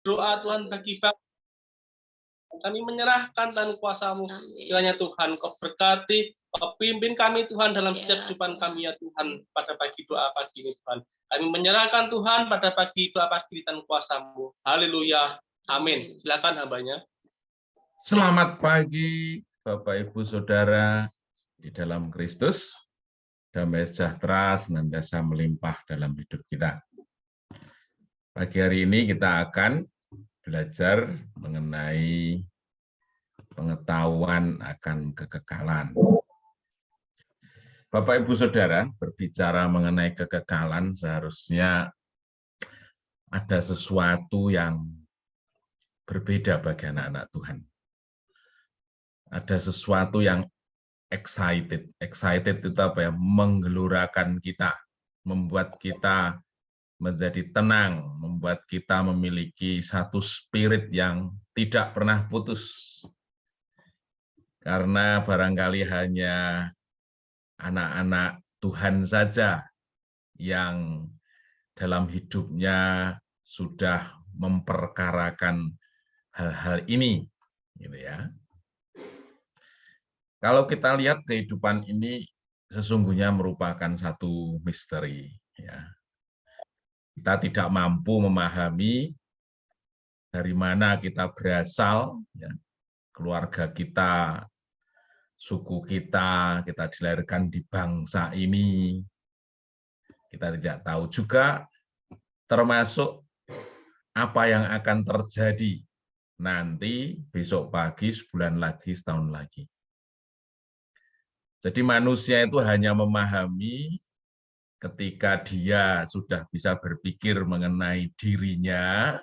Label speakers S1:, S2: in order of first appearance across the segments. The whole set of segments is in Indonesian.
S1: Doa Tuhan bagi bangsa, kami menyerahkan dan kuasa-Mu. Kiranya Tuhan Kau berkati, Kau pimpin kami Tuhan dalam setiap kehidupan kami ya Tuhan pada pagi doa pagi ini Tuhan. Kami menyerahkan Tuhan pada pagi doa pagi dan kuasa-Mu. Haleluya. Amin. Silakan hambanya.
S2: Selamat pagi Bapak Ibu Saudara di dalam Kristus. Damai sejahtera senantiasa melimpah dalam hidup kita. Pagi hari ini kita akan belajar mengenai pengetahuan akan kekekalan. Bapak Ibu Saudara, berbicara mengenai kekekalan seharusnya ada sesuatu yang berbeda bagi anak-anak Tuhan. Ada sesuatu yang excited. Excited itu apa ya? Menggelurakan kita, membuat kita menjadi tenang, membuat kita memiliki satu spirit yang tidak pernah putus. Karena barangkali hanya anak-anak Tuhan saja yang dalam hidupnya sudah memperkarakan hal-hal ini, gitu ya. Kalau kita lihat kehidupan ini sesungguhnya merupakan satu misteri, ya. Kita tidak mampu memahami dari mana kita berasal, ya. Keluarga kita, suku kita dilahirkan di bangsa ini. Kita tidak tahu juga termasuk apa yang akan terjadi nanti, besok pagi, sebulan lagi, setahun lagi. Jadi manusia itu hanya memahami ketika dia sudah bisa berpikir mengenai dirinya,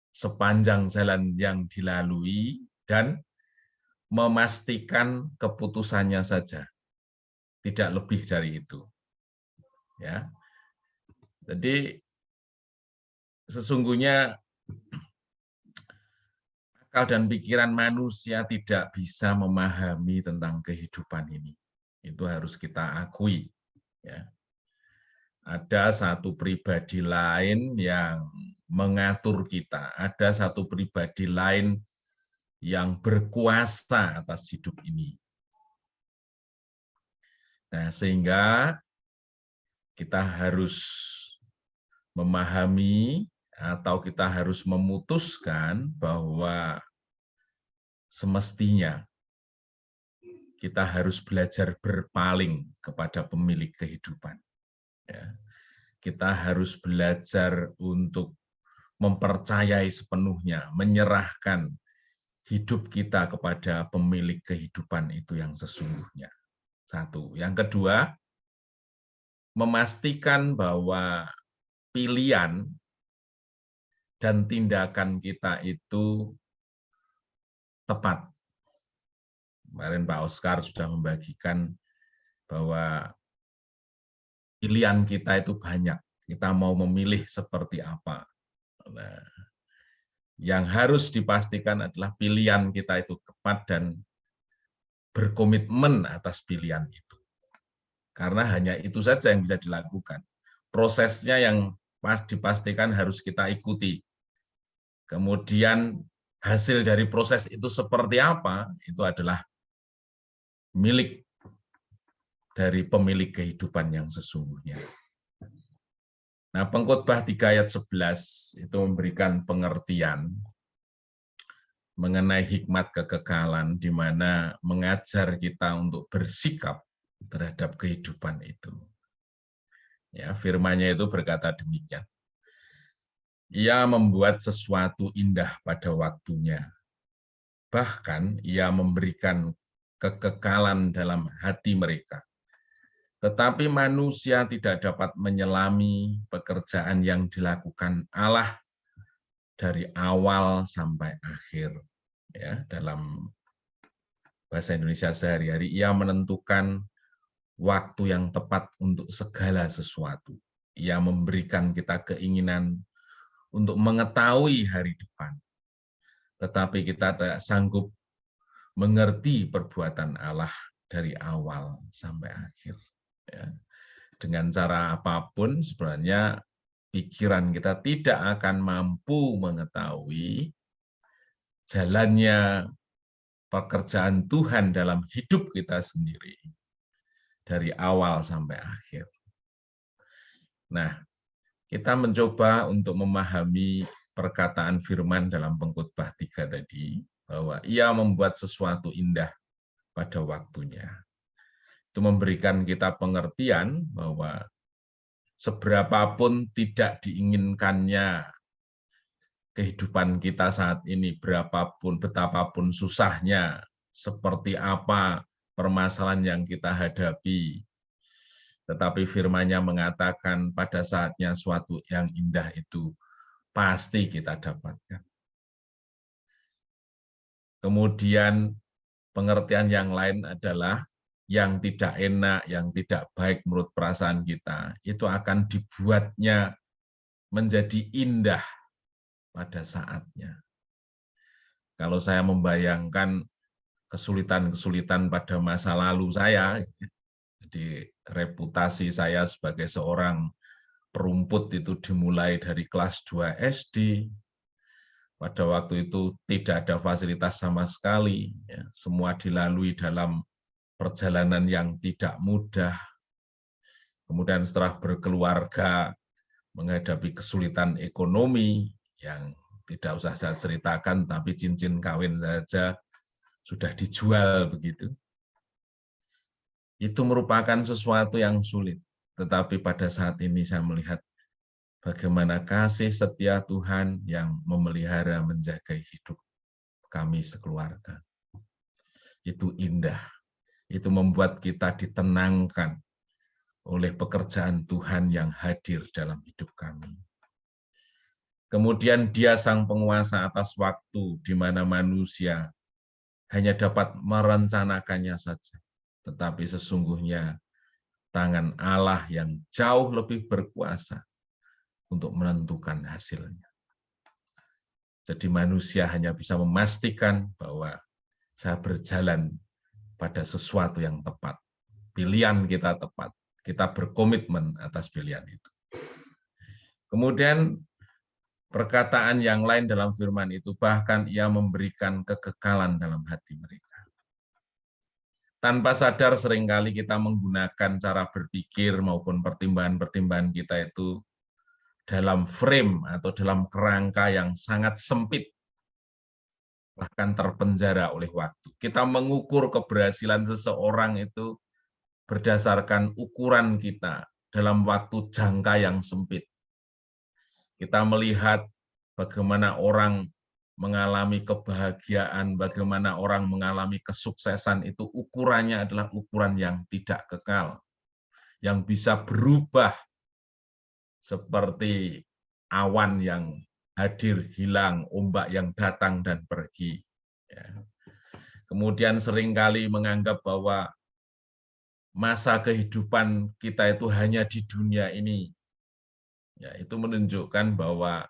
S2: sepanjang jalan yang dilalui, dan memastikan keputusannya saja. Tidak lebih dari itu. Ya. Jadi sesungguhnya akal dan pikiran manusia tidak bisa memahami tentang kehidupan ini. Itu harus kita akui. Ya. Ada satu pribadi lain yang mengatur kita, ada satu pribadi lain yang berkuasa atas hidup ini. Nah, sehingga kita harus memahami atau kita harus memutuskan bahwa semestinya kita harus belajar berpaling kepada pemilik kehidupan. Ya. Kita harus belajar untuk mempercayai sepenuhnya, menyerahkan hidup kita kepada pemilik kehidupan itu yang sesungguhnya. Satu. Yang kedua, memastikan bahwa pilihan dan tindakan kita itu tepat. Kemarin Pak Oscar sudah membagikan bahwa pilihan kita itu banyak. Kita mau memilih seperti apa. Nah, yang harus dipastikan adalah pilihan kita itu tepat dan berkomitmen atas pilihan itu. Karena hanya itu saja yang bisa dilakukan. Prosesnya yang dipastikan harus kita ikuti. Kemudian hasil dari proses itu seperti apa, itu adalah milik dari pemilik kehidupan yang sesungguhnya. Nah, Pengkhotbah 3 ayat 11 itu memberikan pengertian mengenai hikmat kekekalan, di mana mengajar kita untuk bersikap terhadap kehidupan itu. Ya, firman-Nya itu berkata demikian. Ia membuat sesuatu indah pada waktunya. Bahkan ia memberikan kekekalan dalam hati mereka. Tetapi manusia tidak dapat menyelami pekerjaan yang dilakukan Allah dari awal sampai akhir. Ya, dalam bahasa Indonesia sehari-hari, ia menentukan waktu yang tepat untuk segala sesuatu. Ia memberikan kita keinginan untuk mengetahui hari depan. Tetapi kita tidak sanggup mengerti perbuatan Allah dari awal sampai akhir. Ya. Dengan cara apapun sebenarnya pikiran kita tidak akan mampu mengetahui jalannya pekerjaan Tuhan dalam hidup kita sendiri dari awal sampai akhir. Nah, kita mencoba untuk memahami perkataan firman dalam Pengkhotbah 3 tadi, bahwa ia membuat sesuatu indah pada waktunya. Itu memberikan kita pengertian bahwa seberapapun tidak diinginkannya kehidupan kita saat ini, betapapun susahnya, seperti apa permasalahan yang kita hadapi, tetapi firman-Nya mengatakan pada saatnya suatu yang indah itu pasti kita dapatkan. Kemudian pengertian yang lain adalah yang tidak enak, yang tidak baik menurut perasaan kita, itu akan dibuatnya menjadi indah pada saatnya. Kalau saya membayangkan kesulitan-kesulitan pada masa lalu saya, jadi reputasi saya sebagai seorang perumput itu dimulai dari kelas 2 SD. Pada waktu itu tidak ada fasilitas sama sekali, ya, semua dilalui dalam perjalanan yang tidak mudah. Kemudian setelah berkeluarga, menghadapi kesulitan ekonomi yang tidak usah saya ceritakan, tapi cincin kawin saja sudah dijual begitu. Itu merupakan sesuatu yang sulit. Tetapi pada saat ini saya melihat bagaimana kasih setia Tuhan yang memelihara menjaga hidup kami sekeluarga. Itu indah. Itu membuat kita ditenangkan oleh pekerjaan Tuhan yang hadir dalam hidup kami. Kemudian Dia sang penguasa atas waktu, di mana manusia hanya dapat merencanakannya saja. Tetapi sesungguhnya tangan Allah yang jauh lebih berkuasa untuk menentukan hasilnya. Jadi manusia hanya bisa memastikan bahwa saya berjalan pada sesuatu yang tepat. Pilihan kita tepat. Kita berkomitmen atas pilihan itu. Kemudian perkataan yang lain dalam firman itu, bahkan ia memberikan kekekalan dalam hati mereka. Tanpa sadar seringkali kita menggunakan cara berpikir maupun pertimbangan-pertimbangan kita itu dalam frame atau dalam kerangka yang sangat sempit, bahkan terpenjara oleh waktu. Kita mengukur keberhasilan seseorang itu berdasarkan ukuran kita dalam waktu jangka yang sempit. Kita melihat bagaimana orang mengalami kebahagiaan, bagaimana orang mengalami kesuksesan, itu ukurannya adalah ukuran yang tidak kekal, yang bisa berubah seperti awan yang hadir, hilang, ombak yang datang dan pergi. Kemudian seringkali menganggap bahwa masa kehidupan kita itu hanya di dunia ini. Ya, itu menunjukkan bahwa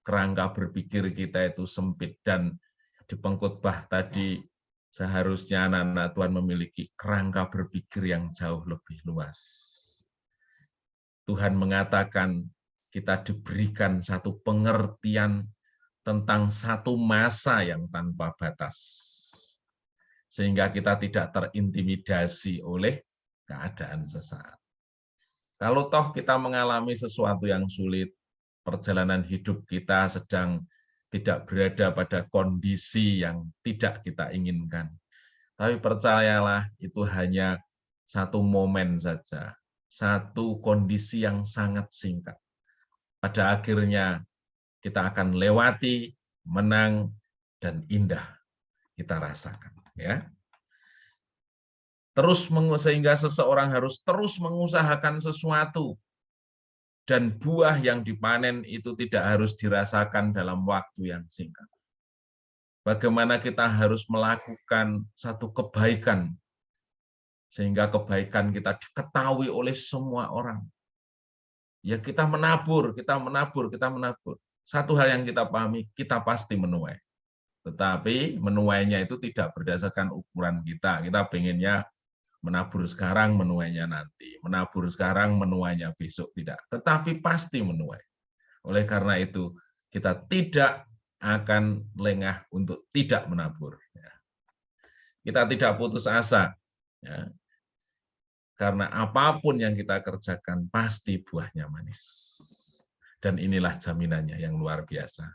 S2: kerangka berpikir kita itu sempit, dan di pengkhotbah tadi seharusnya anak-anak Tuhan memiliki kerangka berpikir yang jauh lebih luas. Tuhan mengatakan kita diberikan satu pengertian tentang satu masa yang tanpa batas, sehingga kita tidak terintimidasi oleh keadaan sesaat. Kalau toh kita mengalami sesuatu yang sulit, perjalanan hidup kita sedang tidak berada pada kondisi yang tidak kita inginkan. Tapi percayalah, itu hanya satu momen saja, satu kondisi yang sangat singkat. Pada akhirnya kita akan lewati, menang, dan indah kita rasakan. Ya. Sehingga seseorang harus terus mengusahakan sesuatu, dan buah yang dipanen itu tidak harus dirasakan dalam waktu yang singkat. Bagaimana kita harus melakukan satu kebaikan, sehingga kebaikan kita diketahui oleh semua orang. Ya, kita menabur. Satu hal yang kita pahami, kita pasti menuai. Tetapi menuainya itu tidak berdasarkan ukuran kita. Kita pengennya menabur sekarang, menuainya nanti. Menabur sekarang, menuainya besok, tidak. Tetapi pasti menuai. Oleh karena itu, kita tidak akan lengah untuk tidak menabur. Kita tidak putus asa, ya, karena apapun yang kita kerjakan pasti buahnya manis. Dan inilah jaminannya yang luar biasa.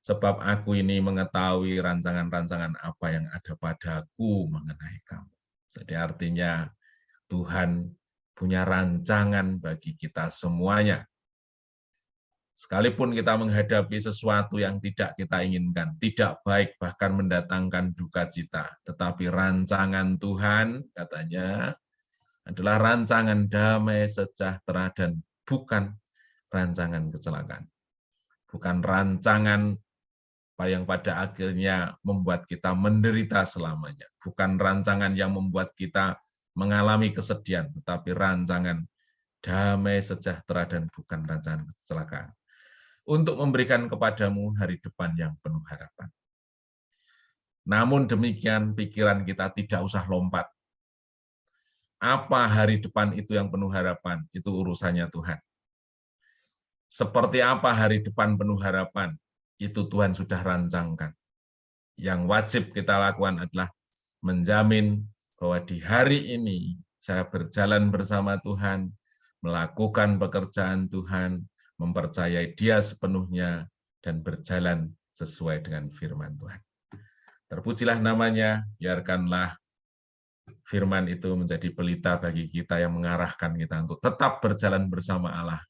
S2: Sebab aku ini mengetahui rancangan-rancangan apa yang ada padaku mengenai kamu. Jadi artinya Tuhan punya rancangan bagi kita semuanya. Sekalipun kita menghadapi sesuatu yang tidak kita inginkan, tidak baik, bahkan mendatangkan duka cita, tetapi rancangan Tuhan, katanya, adalah rancangan damai sejahtera dan bukan rancangan kecelakaan. Bukan rancangan yang pada akhirnya membuat kita menderita selamanya. Bukan rancangan yang membuat kita mengalami kesedihan, tetapi rancangan damai sejahtera dan bukan rancangan kecelakaan. Untuk memberikan kepadamu hari depan yang penuh harapan. Namun demikian, pikiran kita tidak usah lompat. Apa hari depan itu yang penuh harapan? Itu urusannya Tuhan. Seperti apa hari depan penuh harapan? Itu Tuhan sudah rancangkan. Yang wajib kita lakukan adalah menjamin bahwa di hari ini saya berjalan bersama Tuhan, melakukan pekerjaan Tuhan, mempercayai Dia sepenuhnya, dan berjalan sesuai dengan firman Tuhan. Terpujilah namanya, biarkanlah firman itu menjadi pelita bagi kita yang mengarahkan kita untuk tetap berjalan bersama Allah.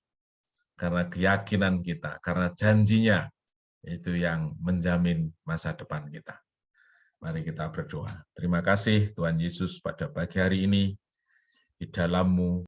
S2: Karena keyakinan kita, karena janjinya, itu yang menjamin masa depan kita. Mari kita berdoa. Terima kasih Tuhan Yesus pada pagi hari ini, di dalam-Mu